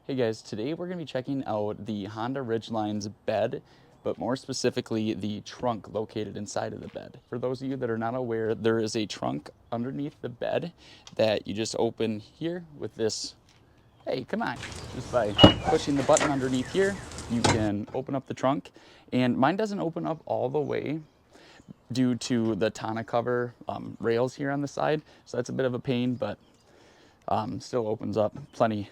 Hey guys, today we're going to be checking out the Honda Ridgeline's bed, but more specifically the trunk located inside of the bed. For those of you that are not aware, there is a trunk underneath the bed that you just open here with this, hey, come on, just by pushing the button underneath here, you can open up the trunk. And mine doesn't open up all the way due to the tonneau cover rails here on the side, so that's a bit of a pain, but still opens up plenty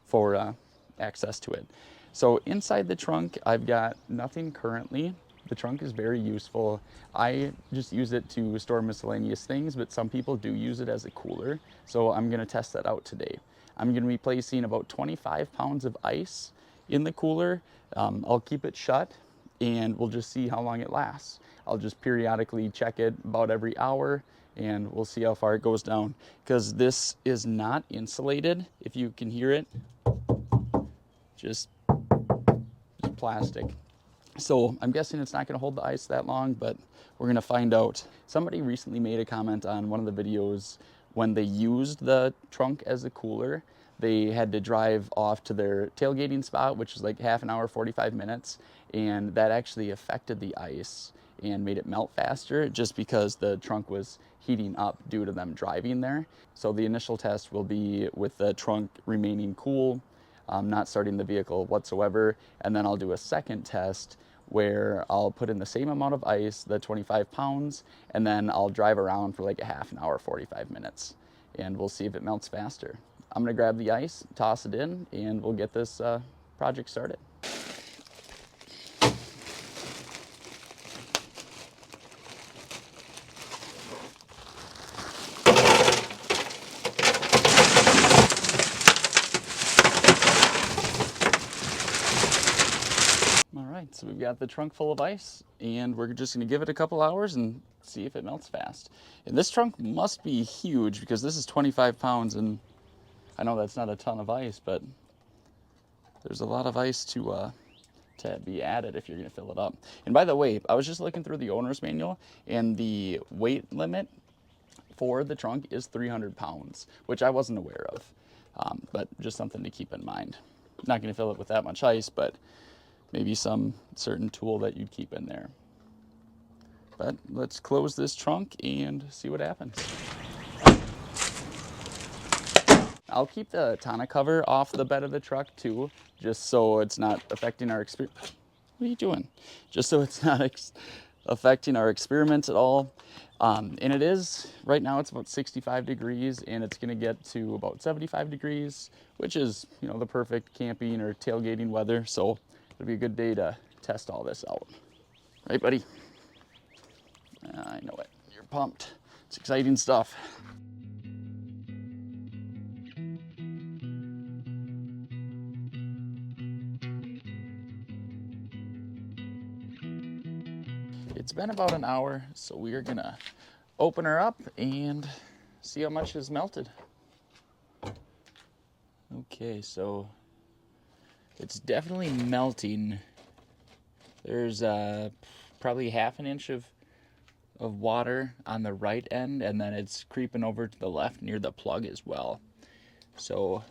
for access to it. So inside the trunk, I've got nothing currently. The trunk is very useful. I just use it to store miscellaneous things, but some people do use it as a cooler. So I'm gonna test that out today. I'm gonna be placing about 25 pounds of ice in the cooler. I'll keep it shut and we'll just see how long it lasts. I'll just periodically check it about every hour and we'll see how far it goes down, because this is not insulated. If you can hear it, just plastic. So I'm guessing it's not going to hold the ice that long, but we're going to find out. Somebody recently made a comment on one of the videos when they used the trunk as a cooler. They had to drive off to their tailgating spot, which is like half an hour, 45 minutes, and that actually affected the ice and made it melt faster just because the trunk was heating up due to them driving there. So the initial test will be with the trunk remaining cool, not starting the vehicle whatsoever, and then I'll do a second test where I'll put in the same amount of ice, the 25 pounds, and then I'll drive around for like a half an hour, 45 minutes, and we'll see if it melts faster. I'm gonna grab the ice, toss it in, and we'll get this project started. So we've got the trunk full of ice, and we're just going to give it a couple hours and see if it melts fast. And this trunk must be huge because this is 25 pounds, and I know that's not a ton of ice, but there's a lot of ice to be added if you're going to fill it up. And by the way, I was just looking through the owner's manual, and the weight limit for the trunk is 300 pounds, which I wasn't aware of, but just something to keep in mind. Not going to fill it with that much ice, but maybe some certain tool that you'd keep in there. But let's close this trunk and see what happens. I'll keep the tonneau cover off the bed of the truck too, just so it's not affecting our experiment. What are you doing? Just so it's not affecting our experiments at all. And it is, right now it's about 65 degrees and it's gonna get to about 75 degrees, which is, you know, the perfect camping or tailgating weather. So it'll be a good day to test all this out. Right, buddy? I know it. You're pumped. It's exciting stuff. It's been about an hour, so we are gonna open her up and see how much is melted. Okay, so it's definitely melting. There's probably half an inch of water on the right end, and then it's creeping over to the left near the plug as well. So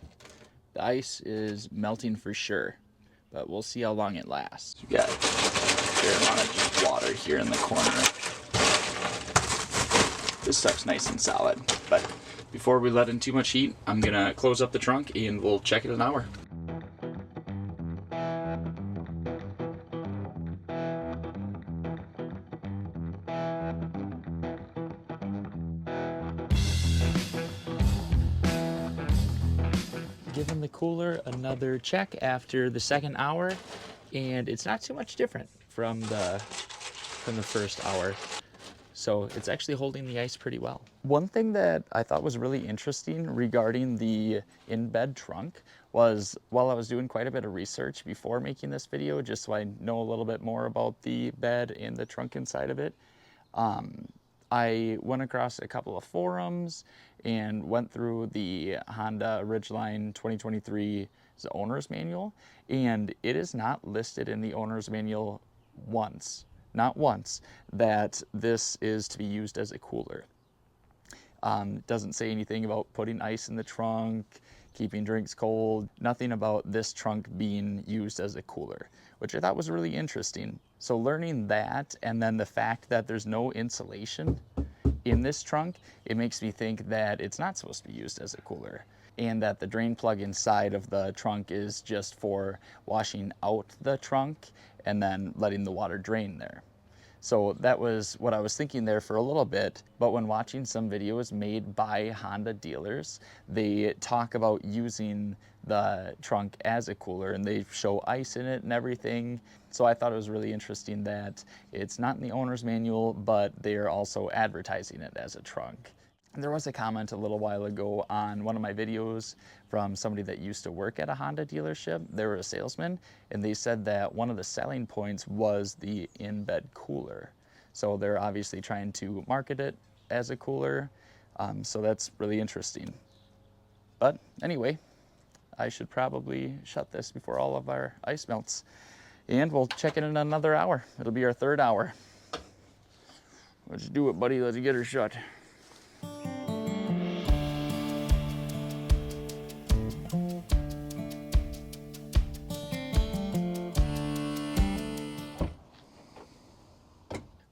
the ice is melting for sure, but we'll see how long it lasts. We got a fair amount of just water here in the corner. This stuff's nice and solid, but before we let in too much heat, I'm gonna close up the trunk and we'll check it in an hour. Giving the cooler another check after the second hour, and it's not too much different from the first hour. So it's actually holding the ice pretty well. One thing that I thought was really interesting regarding the in-bed trunk was, while I was doing quite a bit of research before making this video, just so I know a little bit more about the bed and the trunk inside of it, I went across a couple of forums and went through the Honda Ridgeline 2023's owner's manual, and it is not listed in the owner's manual not once, that this is to be used as a cooler. Doesn't say anything about putting ice in the trunk, keeping drinks cold, nothing about this trunk being used as a cooler, which I thought was really interesting. So learning that, and then the fact that there's no insulation in this trunk, it makes me think that it's not supposed to be used as a cooler, and that the drain plug inside of the trunk is just for washing out the trunk and then letting the water drain there. So that was what I was thinking there for a little bit, but when watching some videos made by Honda dealers, they talk about using the trunk as a cooler and they show ice in it and everything. So I thought it was really interesting that it's not in the owner's manual, but they are also advertising it as a trunk. There was a comment a little while ago on one of my videos from somebody that used to work at a Honda dealership. They were a salesman, and they said that one of the selling points was the in-bed cooler. So they're obviously trying to market it as a cooler, so that's really interesting. But anyway, I should probably shut this before all of our ice melts, and we'll check in another hour. It'll be our third hour. Let's do it, buddy. Let's get her shut.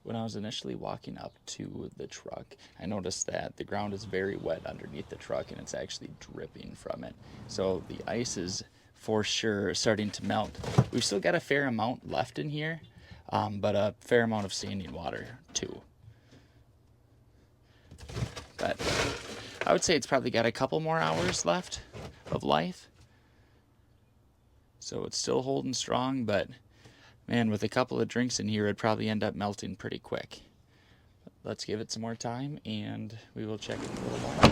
When I was initially walking up to the truck, I noticed that the ground is very wet underneath the truck and it's actually dripping from it. So the ice is for sure starting to melt. We've still got a fair amount left in here, but a fair amount of standing water too. But I would say it's probably got a couple more hours left of life. So it's still holding strong, but man, with a couple of drinks in here, it'd probably end up melting pretty quick. Let's give it some more time, and we will check it in a little while.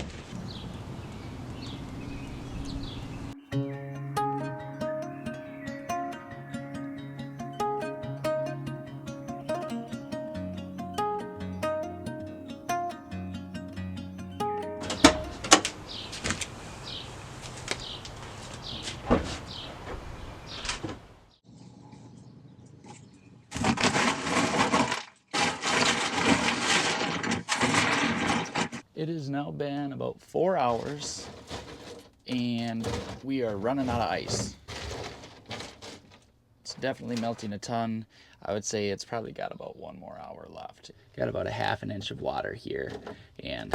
It has now been about 4 hours, and we are running out of ice. It's definitely melting a ton. I would say it's probably got about 1 more hour left. Got about a half an inch of water here, and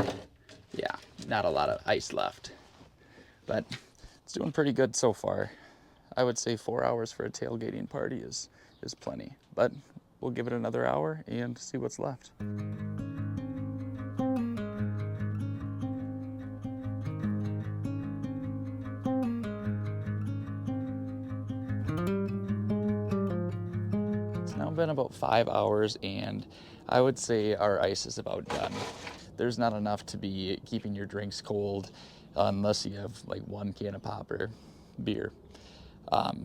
yeah, not a lot of ice left. But it's doing pretty good so far. I would say 4 hours for a tailgating party is plenty, but we'll give it another hour and see what's left. Now been about 5 hours, and I would say our ice is about done. There's not enough to be keeping your drinks cold unless you have like 1 can of pop or beer.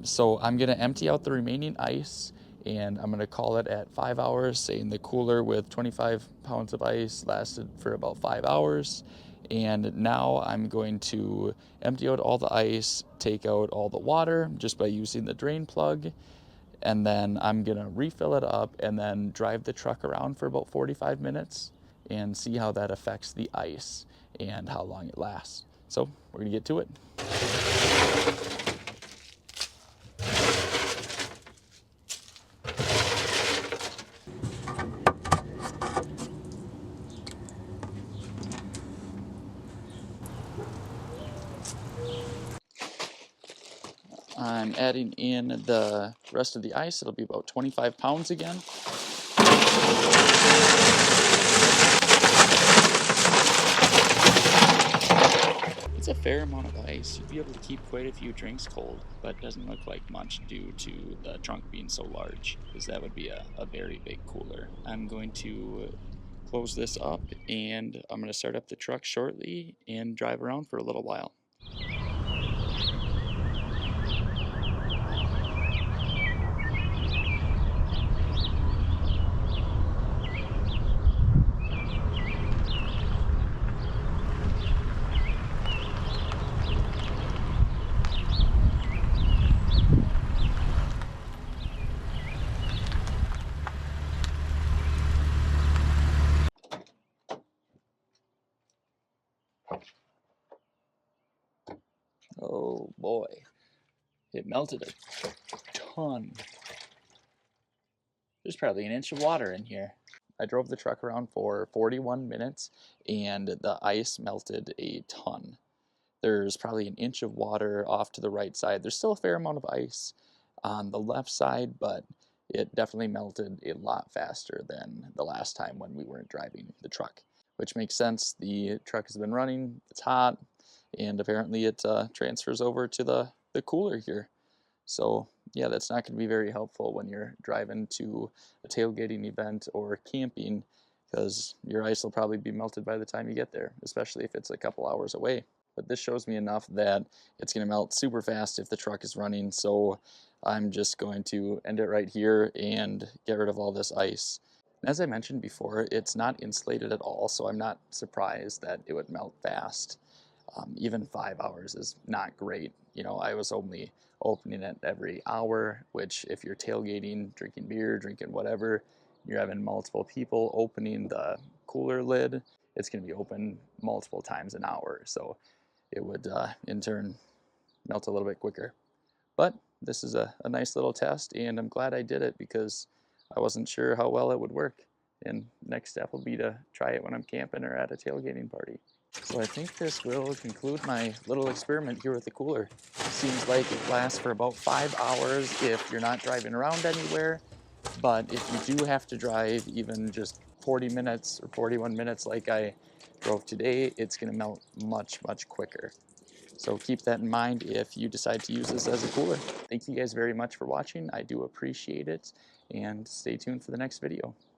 So I'm gonna empty out the remaining ice, and I'm gonna call it at 5 hours, saying the cooler with 25 pounds of ice lasted for about 5 hours. And now I'm going to empty out all the ice, take out all the water just by using the drain plug, and then I'm gonna refill it up and then drive the truck around for about 45 minutes and see how that affects the ice and how long it lasts. So we're gonna get to it. I'm adding in the rest of the ice. It'll be about 25 pounds again. It's a fair amount of ice. You'd be able to keep quite a few drinks cold, but it doesn't look like much due to the trunk being so large, because that would be a very big cooler. I'm going to close this up, and I'm going to start up the truck shortly and drive around for a little while. boy, it melted a ton. There's probably an inch of water in here. I drove the truck around for 41 minutes and the ice melted a ton. There's probably an inch of water off to the right side. There's still a fair amount of ice on the left side, but it definitely melted a lot faster than the last time when we weren't driving the truck, which makes sense. The truck has been running, it's hot, and apparently it transfers over to the cooler here. So yeah, that's not going to be very helpful when you're driving to a tailgating event or camping, because your ice will probably be melted by the time you get there, especially if it's a couple hours away. But this shows me enough that it's going to melt super fast if the truck is running, so I'm just going to end it right here and get rid of all this ice. As I mentioned before, it's not insulated at all, so I'm not surprised that it would melt fast. Even 5 hours is not great. You know, I was only opening it every hour, which if you're tailgating, drinking beer, drinking whatever, you're having multiple people opening the cooler lid, it's going to be open multiple times an hour. So it would in turn melt a little bit quicker. But this is a nice little test, and I'm glad I did it because I wasn't sure how well it would work. And next step will be to try it when I'm camping or at a tailgating party. So I think this will conclude my little experiment here with the cooler. Seems like it lasts for about 5 hours if you're not driving around anywhere, but if you do have to drive even just 40 minutes or 41 minutes like I drove today, it's going to melt much, much quicker. So keep that in mind if you decide to use this as a cooler. Thank you guys very much for watching. I do appreciate it, and stay tuned for the next video.